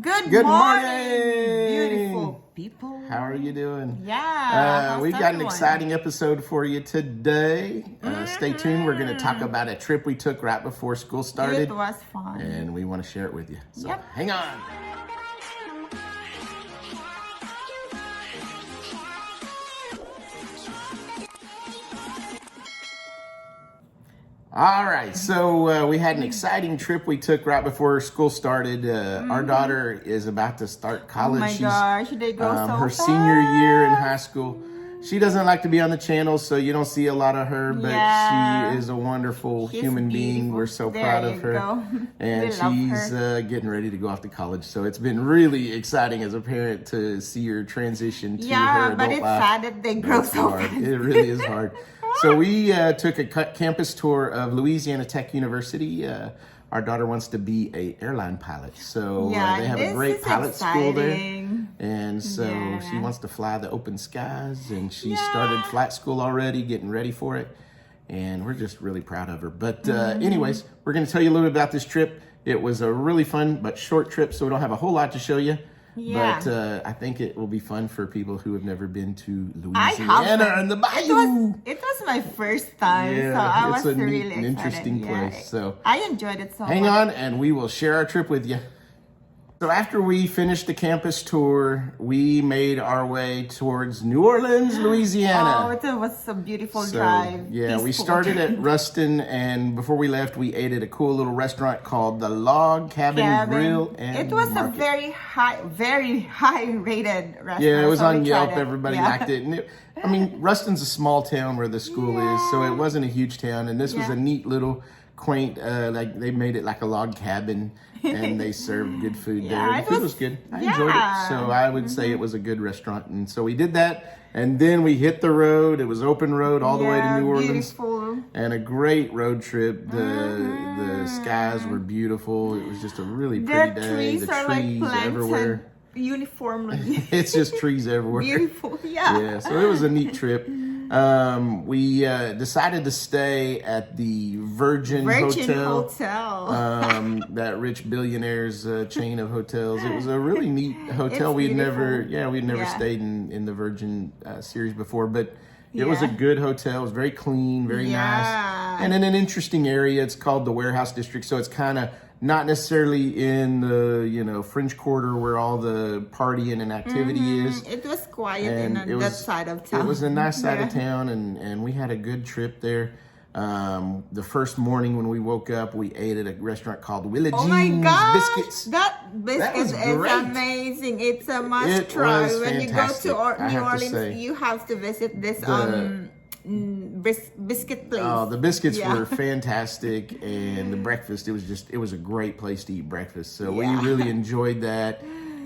Good morning, beautiful people. How are you doing? Yeah. We've got an exciting episode for you today. Stay tuned. We're going to talk about a trip we took right before school started. It was fun. And we want to share it with you. So Yep. hang on. All right, so we had an exciting trip we took right before school started. Our daughter is about to start college. Oh my gosh, they go so her fast. senior year in high school. She doesn't like to be on the channel, so you don't see a lot of her, but Yeah. she is a wonderful She's human being. beautiful. We're so There proud you of her. go. And We love she's getting ready to go off to college, so it's been really exciting as a parent to see her transition to her Yeah, adult but it's life. sad that they grow It's so hard. fast. It really is hard. So we took a campus tour of Louisiana Tech University. Our daughter wants to be a airline pilot, so Yeah, they have a this great is pilot school there. exciting. And so she Yeah. wants to fly the open skies, and she Yeah. started flight school already, getting ready for it. And we're just really proud of her. But Mm-hmm. anyways, we're going to tell you a little bit about this trip. It was a really fun but short trip, so we don't have a whole lot to show you. Yeah. But I think it will be fun for people who have never been to I Louisiana haven't. and the Bayou. It was my first time, Yeah, so I it's was a neat really and excited. interesting Yeah. place, so I enjoyed it so hang much. on, and we will share our trip with you. So after we finished the campus tour, we made our way towards New Orleans, Louisiana. Oh, it was a beautiful So, drive. yeah, we Peaceful started drive. at Ruston, and before we left, we ate at a cool little restaurant called the Log Cabin Grill and It was Market. a very high rated restaurant. Yeah, it was so on we tried Yelp. it. Everybody Yeah. liked it. And I mean, Ruston's a small town where the school is, so it wasn't a huge town. And this was Yeah. a neat little quaint, like they made it like a log cabin, and they served good food Yeah, there. The it food was- was good. I yeah. enjoyed it. So I would say it was a good restaurant. And so we did that. And then we hit the road. It was open road all the way to Yeah, New Orleans. beautiful. And a great road trip. The skies were beautiful. It was just a really Their pretty day. trees The are like trees planted everywhere. uniformly. It's just trees everywhere. Beautiful, yeah. Yeah, so it was a neat trip. We decided to stay at the Virgin Hotel. That rich billionaires chain of hotels. It was a really neat hotel. It's We'd never beautiful. Yeah. stayed in the Virgin series before, but it was a Yeah. good hotel. It was very clean, very Yeah. nice, and in an interesting area. It's called the Warehouse District, so it's kind of not necessarily in the French Quarter where all the partying and activity is. It was quiet And in it was- that side of town. It was a nice side of Yeah. town, and we had a good trip there. The first morning when we woke up, we ate at a restaurant called Willa Oh my Jean's gosh, Biscuits. that biscuit was is great. amazing. It's a must It try. was When fantastic, you go to I New have to say. Orleans, you have to visit this biscuit place. Oh, the biscuits Yeah. were fantastic, and the breakfast, it was a great place to eat breakfast. So Yeah. we really enjoyed that.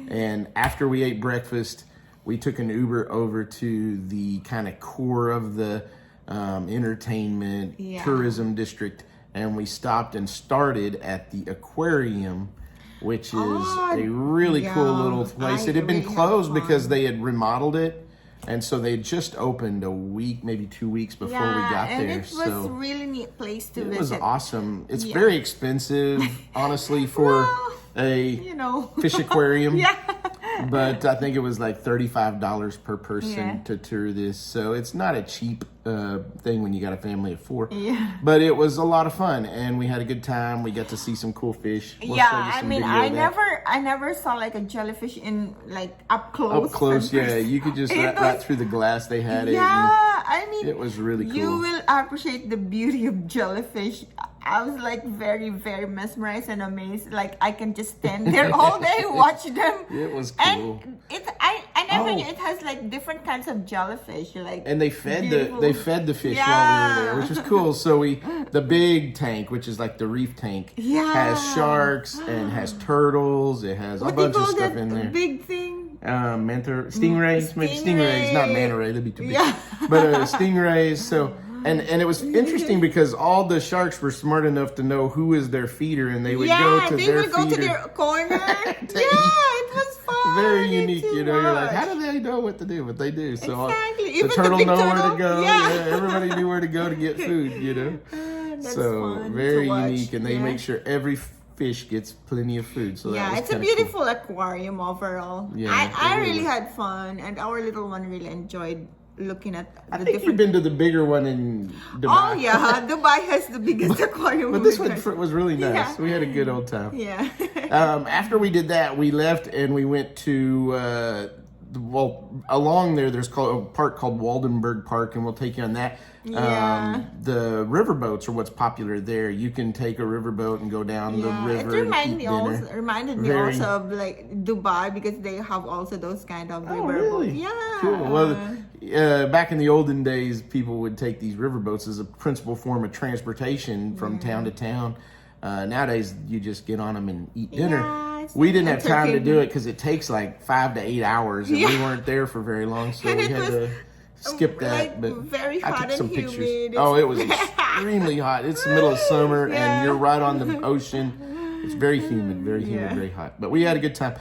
And after we ate breakfast, we took an Uber over to the kind of core of the entertainment Yeah. tourism district, and we stopped and started at the aquarium, which is a really cool yeah, little place. I It had been really had closed fun. because they had remodeled it. And so they just opened a week, maybe 2 weeks before we got and there. it was So really neat place to it visit. was awesome. It's Yeah. very expensive, honestly, for Well, a fish aquarium. Yeah. But I think it was like $35 per person Yeah. to tour this. So it's not a cheap thing when you got a family of 4. Yeah. But it was a lot of fun, and we had a good time. We got to see some cool fish. We'll show you I some mean, video I of that. never saw like a jellyfish in like up close. Up close, and yeah. personal. You could just It right was- through the glass they had it. Yeah, and I mean, it was really cool. You will appreciate the beauty of jellyfish. I was like very, very mesmerized and amazed. Like I can just stand there all day watch them. It was cool. And I never Oh. knew it has like different kinds of jellyfish. Like And they fed beautiful. the fish while we were Yeah. there, which was cool. So the big tank, which is like the reef tank, Yeah. has sharks and has turtles. It has a what do you bunch of call stuff that in there. big thing? Stingrays, maybe stingrays, not manta ray. That'd be too big. Yeah. But stingrays. So. And it was interesting because all the sharks were smart enough to know who is their feeder, and they would go to they their will go feeder. to their corner. To Yeah, eat. it was fun. Very to unique, You're like, watch. how do they know what to do? But they do. So Exactly. the Even the turtle big know where turtle. to go. Yeah. Everybody knew where to go to get food. That's So fun very to watch. unique, and they Yeah. make sure every fish gets plenty of food. So that Yeah, was it's a kinda beautiful aquarium overall. Yeah, I it really really had fun, and our little one really enjoyed looking at I the think you've different. been to the bigger one in Dubai. Oh yeah, Dubai has the biggest aquarium. But this over one there. was really nice. Yeah. We had a good old time. Yeah. After we did that, we left and we went to along there. There's a park called Waldenberg Park, and we'll take you on that. Yeah. The riverboats are what's popular there. You can take a riverboat and go down the Yeah, river. it and reminded eat me dinner. Very- also of like Dubai because they have also those kind of Oh, river really? boats. Yeah. Cool. Well, back in the olden days, people would take these riverboats as a principal form of transportation from town to town. Nowadays, you just get on them and eat dinner. Yeah, it's We didn't have time to do entertaining. it because it takes like 5 to 8 hours, and we Yeah. weren't there for very long, so And we it had was, to skip that. like, But very I hot took and some humid. pictures. Oh, it was extremely hot. It's the middle of summer, Yeah. and you're right on the ocean. It's very humid, Yeah. very hot. But we had a good time.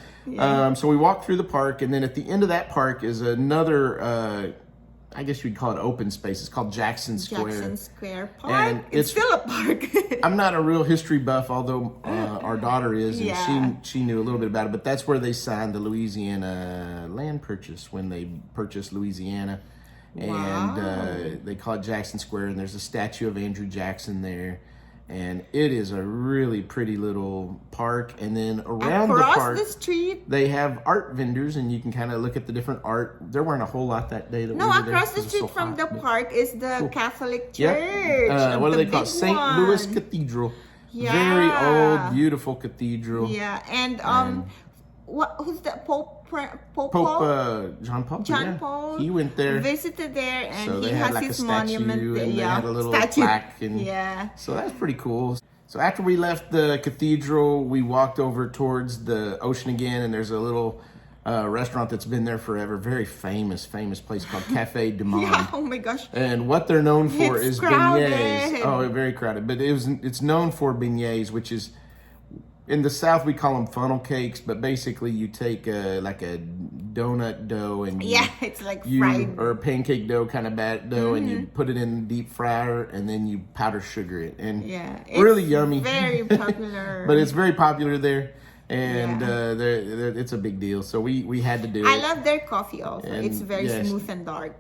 So we walked through the park, and then at the end of that park is another, I guess you'd call it open space. It's called Jackson Square. Jackson Square Park. And It's it's- still a park. I'm not a real history buff, although our daughter is, and Yeah. she knew a little bit about it. But that's where they signed the Louisiana land purchase when they purchased Louisiana, and Wow. they call it Jackson Square. And there's a statue of Andrew Jackson there, and it is a really pretty little park. And then around the Across park, the street. they have art vendors, and you can kind of look at the different art. There weren't a whole lot that day that No, we were there across the 'cause it was street so from hot, the but- park is the Catholic Yep. Church. What do the they call it? big St. Louis one. Cathedral. Yeah. Very old, beautiful cathedral. Yeah, and who's that? Pope Pope John Paul. John yeah. Paul He went there. visited there, and So he they had has like a his statue, monument there. and they Yeah, had a little statue. plaque, and Yeah. so that's pretty cool. So after we left the cathedral, we walked over towards the ocean again, and there's a little restaurant that's been there forever. Very famous place called Cafe du Monde. Yeah. Oh my gosh. And what they're known for It's is crowded. beignets. Oh, very crowded. But it's known for beignets, which is, in the South we call them funnel cakes. But basically, you take like a donut dough and Yeah, it's like fried. or a pancake dough kind of dough, and you put it in the deep fryer, and then you powder sugar it, and Yeah, really it's yummy. Very popular. But it's very popular there, and Yeah. it's a big deal. So we had to do I it. love their coffee also. And It's very yes. smooth and dark.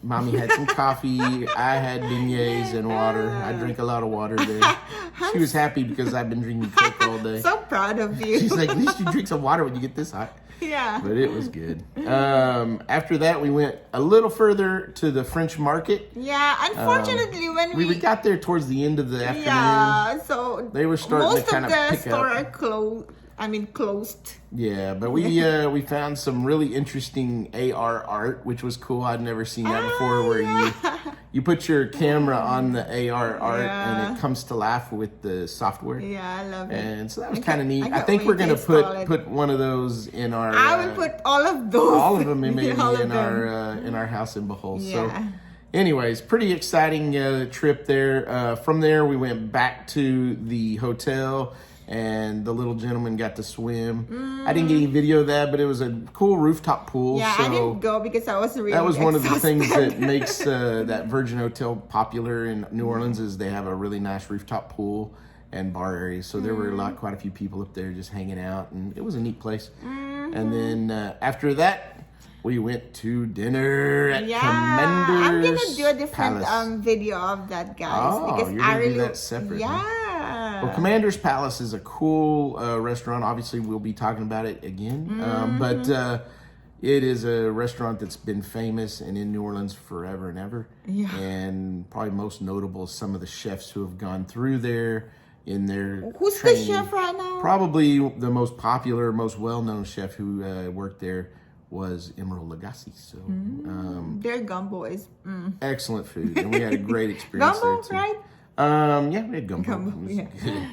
Mommy had some coffee. I had beignets and water. I drink a lot of water there. She was happy because I've been drinking Coke all day. So proud of you. She's like, at least you drink some water when you get this hot. Yeah. But it was good. After that, we went a little further to the French market. Yeah, unfortunately, when We got there towards the end of the afternoon. yeah, so They were starting to most kind of of the pick store up. are closed. I mean, closed. Yeah, but we found some really interesting AR art, which was cool. I'd never seen that before, where you put your camera on the AR art Yeah. and it comes to life with the software. Yeah, I love it. And so that was I kind of can't- neat. I I think can't we're wait gonna to install it. put one of those in our. I will put all of those. all of them maybe All of in them. our house in Bohol. Yeah. So, anyways, pretty exciting trip there. From there, we went back to the hotel, and the little gentleman got to swim. I didn't get any video of that, but it was a cool rooftop pool. Yeah, so I didn't go because I was really that was one of the things exhausted. that makes that Virgin Hotel popular in New Orleans, is they have a really nice rooftop pool and bar area. So there were quite a few people up there just hanging out, and it was a neat place. And then after that, we went to dinner at Yeah, Commander's I'm gonna do a different Palace. video of that, guys. Oh, because you're I gonna do really that separate, huh? Yeah. Well, Commander's Palace is a cool restaurant. Obviously, we'll be talking about it again. But it is a restaurant that's been famous and in New Orleans forever and ever. Yeah. And probably most notable is some of the chefs who have gone through there in their Who's training. the chef right now? Probably the most popular, most well-known chef who worked there was Emerald Lagasse. So Their gumbo is excellent food, and we had a great experience gumbo, there too. right? Yeah, we had gumbo. Gumbo, It was yeah. good.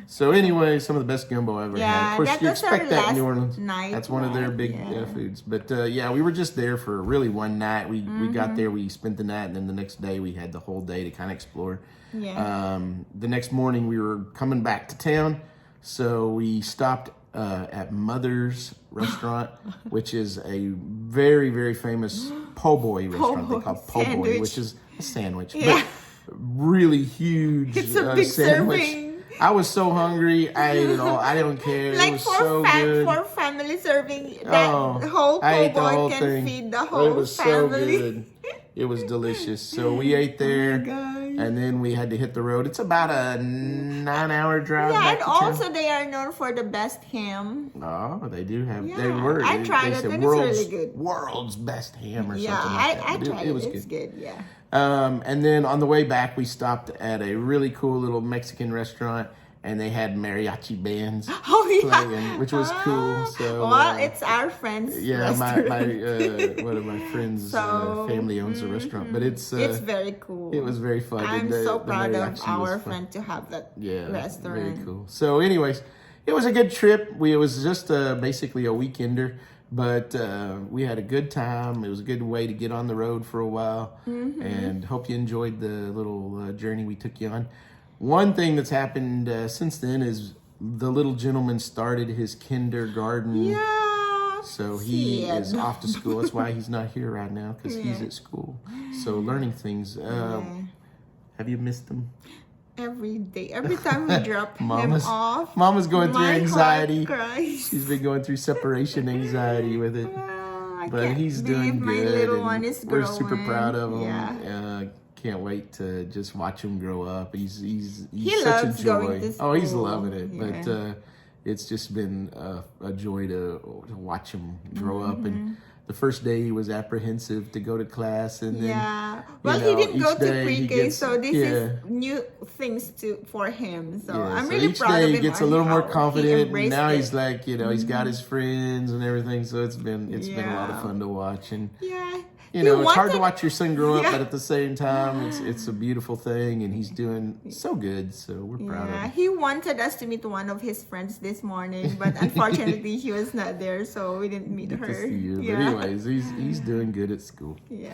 So anyway, some of the best gumbo I ever had. Yeah, Of course, that you was our expect that in New last Orleans. night, That's one of their right? big Yeah. foods. But yeah, we were just there for really one night. We Mm-hmm. got there, we spent the night, and then the next day we had the whole day to kind of explore. Yeah. The next morning we were coming back to town, so we stopped at Mother's Restaurant, which is a very, very famous po' boy restaurant. They call it po' boy, Sandwich. which is a sandwich. Yeah. But really huge It's a big sandwich. serving. I was so hungry. I ate it all. I don't care. Like it was so good. for family serving, that whole I ate the boy whole can thing. feed the It whole was family. so good. It was delicious. So we ate there, and then we had to hit the road. It's about a 9-hour drive Yeah, back and to town. also they are known for the best ham. Oh, they do have. Yeah, They were. I tried they it, said and it's really good. World's best ham or Yeah, something like that. I But tried it was It's good. good. Yeah. And then on the way back, we stopped at a really cool little Mexican restaurant, and they had mariachi bands Oh yeah, playing, which was cool. So well, it's our friends. yeah, restaurant. one of my friends' So, family owns a restaurant, but it's very cool. it was very fun. I'm The- so the proud of mariachi was our fun. friend to have that Yeah, restaurant. very cool. So, anyways, it was a good trip. It was just basically a weekender, but we had a good time. It was a good way to get on the road for a while, and hope you enjoyed the little journey we took you on. One thing that's happened since then is the little gentleman started his kindergarten. Yeah. So he sad. is off to school. That's why he's not here right now, because he's Yeah. at school. So learning things. Have you missed him? Every day, every time we drop Mama's- him off, Mama's going through my anxiety. heart cries. She's been going through separation anxiety with it. I But can't he's believe doing my good. little and one is we're growing. super proud of him. Yeah. Can't wait to just watch him grow up. He's He such loves a joy. going to Oh, he's school. loving it. Yeah. But it's just been a joy to watch him grow up. And the first day he was apprehensive to go to class, and then Yeah. Well, you know, he didn't go each to day he pre-K, gets- so this yeah. is new things for him. So Yeah, I'm so really each proud day of he him. gets a on little more how he confident, and embraced now it. he's like, he's got his friends and everything. So it's been a lot of Yeah. fun to watch, and Yeah. you know, it's hard to wanted- watch your son grow up, Yeah. but at the same time, it's a beautiful thing, and he's doing so good. So we're proud of Yeah, him. he wanted us to meet one of his friends this morning, but unfortunately she was not there, so we didn't meet Good her. to see you. Yeah. But anyways, he's doing good at school. Yeah.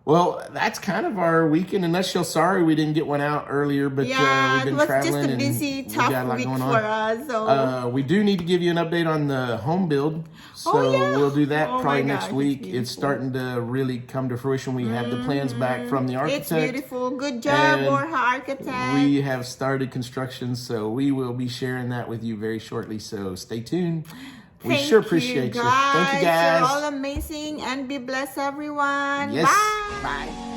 Well, that's kind of our week in a nutshell. Sorry we didn't get one out earlier, but Yeah, we've it been was traveling just a and busy, we got a tough lot week going for on. us. So We do need to give you an update on the home build. So Oh, yeah. we'll do that Oh, my probably gosh, next it's week. It's beautiful. starting to really come to fruition. We have the plans back from the it's architect. beautiful. Good job, And Borja Architect. We have started construction, so we will be sharing that with you very shortly. So stay tuned. We Thank sure appreciate you. guys. Thank you, guys. You're all amazing, and be blessed, everyone. Yes. Bye. Bye.